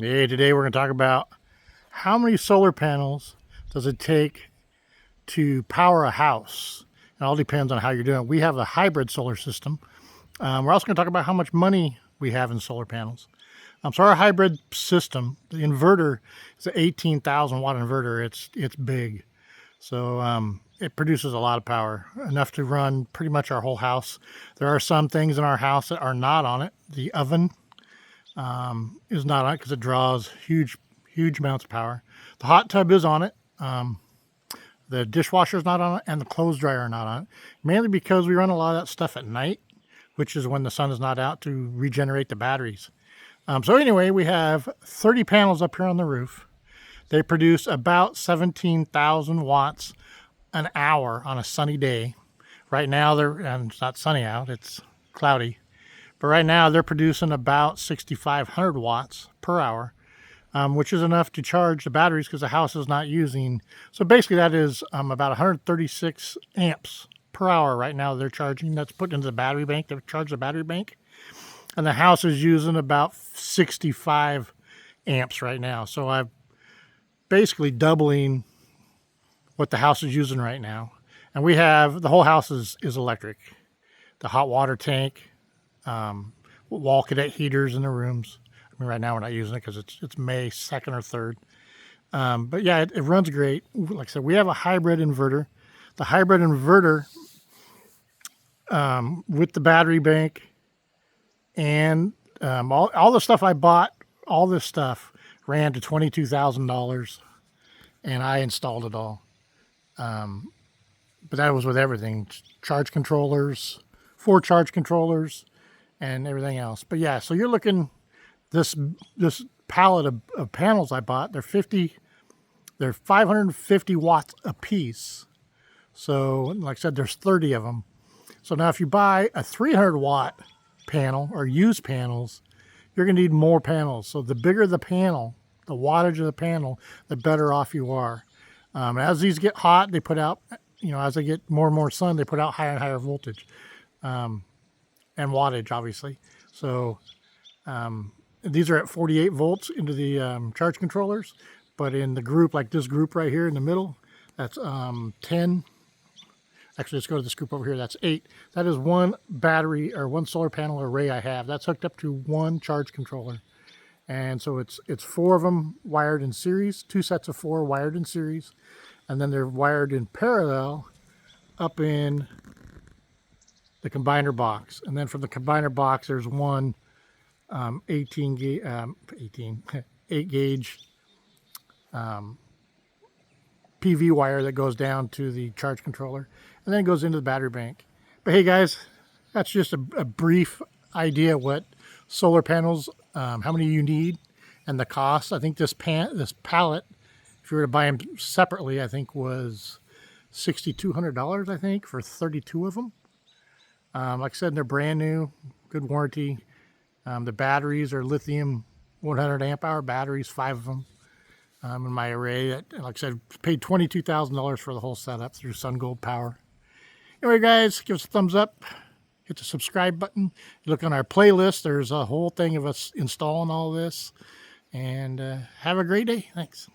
Hey, today we're going to talk about how many solar panels does it take to power a house. It all depends on how you're doing it. We have a hybrid solar system. We're also going to talk about how much money we have in solar panels. So our hybrid system, the inverter is an 18,000 watt inverter. It's big. So it produces a lot of power, enough to run pretty much our whole house. There are some things in our house that are not on it. The oven is not on it because it draws huge amounts of power. The hot tub is on it. The dishwasher is not on it, and the clothes dryer are not on it, mainly because we run a lot of that stuff at night, which is when the sun is not out, to regenerate the batteries. So anyway, we have 30 panels up here on the roof. They produce about 17,000 watts an hour on a sunny day. Right now, and it's not sunny out, it's cloudy. But right now, they're producing about 6,500 watts per hour, which is enough to charge the batteries because the house is not using. So basically, that is about 136 amps per hour right now they're charging. That's put into the battery bank. They charge the battery bank. And the house is using about 65 amps right now. So I'm basically doubling what the house is using right now. And we have, the whole house is electric. The hot water tank, wall cadet heaters in the rooms. I mean, right now we're not using it because it's May 2nd or 3rd. But yeah, it runs great. Like I said, we have a hybrid inverter. The hybrid inverter with the battery bank and all the stuff I bought, all this stuff ran to $22,000, and I installed it all. But that was with everything: charge controllers, 4 charge controllers, and everything else. But yeah, so you're looking, this pallet of panels I bought, they're 550 watts a piece. So like I said, there's 30 of them. So now if you buy a 300 watt panel or used panels, you're going to need more panels. So the bigger the panel, the wattage of the panel, the better off you are. As these get hot, they put out, as they get more and more sun, they put out higher and higher voltage. And wattage, obviously. So these are at 48 volts into the charge controllers, but in the group, like this group right here in the middle, that's 10. Actually, let's go to this group over here. That's 8. That is one battery or one solar panel array I have. That's hooked up to one charge controller. And so it's 4 of them wired in series, 2 sets of 4 wired in series, and then they're wired in parallel up in the combiner box. And then from the combiner box, there's one 8 gauge PV wire that goes down to the charge controller, and then it goes into the battery bank. But hey guys, that's just a brief idea what solar panels, how many you need, and the cost. I think this pallet, if you were to buy them separately, I think was $6,200, I think, for 32 of them. Like I said, they're brand new, good warranty. The batteries are lithium 100 amp hour batteries, 5 of them. In my array, that, like I said, paid $22,000 for the whole setup through Sungold Power. Anyway, guys, give us a thumbs up, hit the subscribe button. You look on our playlist, there's a whole thing of us installing all this. And have a great day. Thanks.